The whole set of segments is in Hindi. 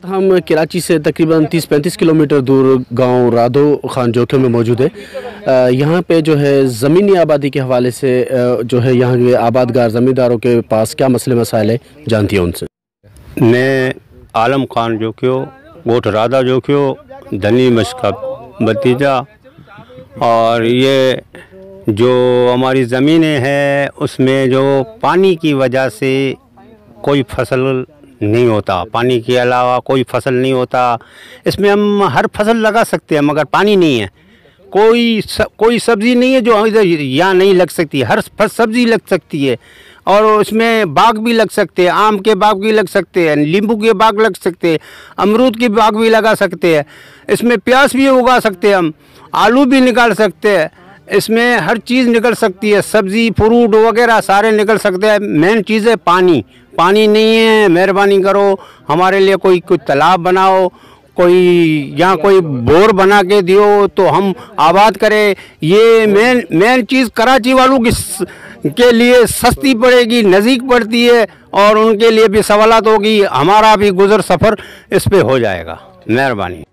हम कराची से तकरीबन 30-35 किलोमीटर दूर गांव राधो खान जोखिम में मौजूद है। यहाँ पे जो है ज़मीनी आबादी के हवाले से जो है यहाँ के आबादगार ज़मींदारों के पास क्या मसले मसाइल है, जानती है उनसे। मैं आलम खान जोखियो गोठ राधा जोखियो धनी मश का भतीजा, और ये जो हमारी ज़मीनें हैं उसमें जो पानी की वजह से कोई फसल नहीं होता, पानी के अलावा कोई फसल नहीं होता। इसमें हम हर फसल लगा सकते हैं मगर पानी नहीं है। कोई सब्ज़ी नहीं है जो इधर यहाँ नहीं लग सकती, हर सब्ज़ी लग सकती है। और उसमें बाग भी लग सकते हैं, आम के बाग भी लग सकते हैं, नींबू के बाग लग सकते हैं, अमरूद के बाग भी लगा सकते हैं। इसमें प्याज भी उगा सकते हैं, हम आलू भी निकाल सकते हैं। इसमें हर चीज़ निकल सकती है, सब्ज़ी फ्रूट वगैरह सारे निकल सकते हैं। मेन चीज़ है पानी। पानी नहीं है, मेहरबानी करो हमारे लिए कोई तालाब बनाओ, कोई यहाँ कोई बोर बना के दियो तो हम आबाद करें। ये मेन चीज़ कराची वालों के लिए सस्ती पड़ेगी, नज़दीक पड़ती है और उनके लिए भी सहूलत होगी, हमारा भी गुजर सफ़र इस पे हो जाएगा। मेहरबानी।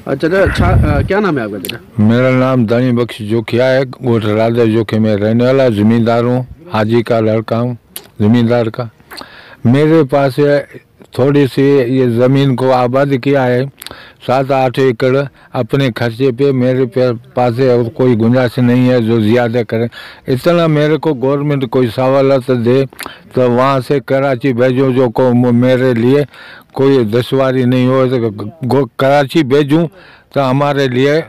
अच्छा, क्या नाम है आपका बेटा? मेरा नाम दानी बख्श जोखिया है। गोठ राधा जोखे में रहने वाला ज़मींदार हूँ, हाजी का लड़का हूँ ज़मींदार का। मेरे पास थोड़ी सी ये ज़मीन को आबाद किया है, 7-8 एकड़ अपने खर्चे पे। मेरे पास है और कोई गुंजाइश नहीं है जो ज़्यादा करें। इतना मेरे को गवर्नमेंट कोई सहूलत दे तो वहाँ से कराची भेजो, जो को मेरे लिए कोई दुश्वारी नहीं हो तो कराची भेजूँ तो हमारे लिए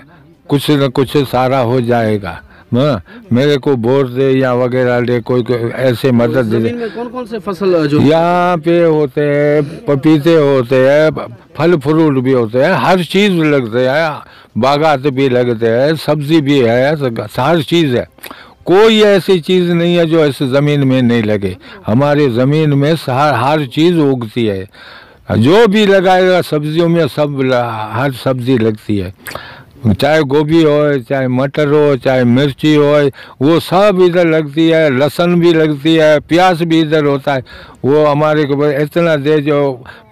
कुछ न कुछ सारा हो जाएगा। मेरे को बोर दे या वगैरह दे, कोई ऐसे मदद दे। कौन कौन से फसल जो यहाँ पे होते हैं, पपीते होते हैं, फल फ्रूट भी होते हैं, हर चीज़ लगते हैं, बागात भी लगते हैं, सब्जी भी है, हर चीज़ है। कोई ऐसी चीज़ नहीं है जो इस ज़मीन में नहीं लगे। हमारी ज़मीन में हर चीज़ उगती है, जो भी लगाएगा सब्जियों में सब हर सब्जी लगती है, चाहे गोभी हो, चाहे मटर हो, चाहे मिर्ची हो, वो सब इधर लगती है। लहसुन भी लगती है, प्याज भी इधर होता है। वो हमारे को इतना दे जो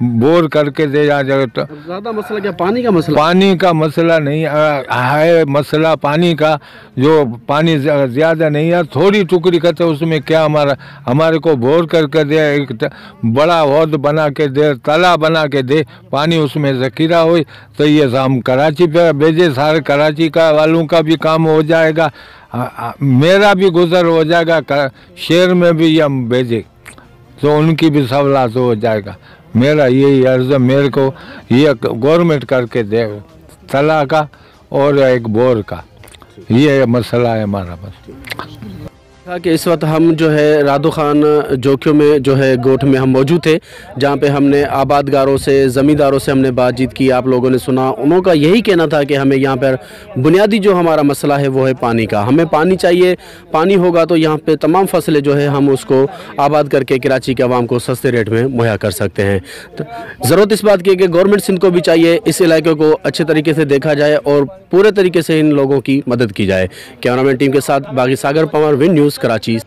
बोर करके दे जा। ज़्यादा मसला क्या पानी का मसला? पानी का मसला नहीं है, मसला पानी का जो पानी ज़्यादा नहीं है, थोड़ी टुकड़ी करते उसमें क्या हमारे को बोर करके दे, एक बड़ा हौद बना के दे, तालाब बना के दे, पानी उसमें ज़ख़ीरा हो तो ये हम कराची पे भेजे, सारे कराची का वालों का भी काम हो जाएगा, मेरा भी गुजर हो जाएगा। शहर में भी हम भेजे तो उनकी भी सहूलत हो जाएगा। मेरा यही अर्ज़ है, मेरे को ये गवर्नमेंट करके दे तला का और एक बोर का, ये मसला है हमारा। बस कि इस वक्त हम जो है राधो खान जोखियों में जो है गोठ में हम मौजूद थे, जहाँ पे हमने आबादगारों से, ज़मींदारों से हमने बातचीत की। आप लोगों ने सुना, उनका यही कहना था कि हमें यहाँ पर बुनियादी जो हमारा मसला है वो है पानी का। हमें पानी चाहिए, पानी होगा तो यहाँ पे तमाम फसलें जो है हम उसको आबाद करके कराची के आवाम को सस्ते रेट में मुहैया कर सकते हैं। तो ज़रूरत इस बात की है कि गवर्नमेंट सिंध को भी चाहिए इस इलाके को अच्छे तरीके से देखा जाए और पूरे तरीके से इन लोगों की मदद की जाए। कैमरामैन टीम के साथ बागी सागर, पवार, विन न्यूज़, कराची।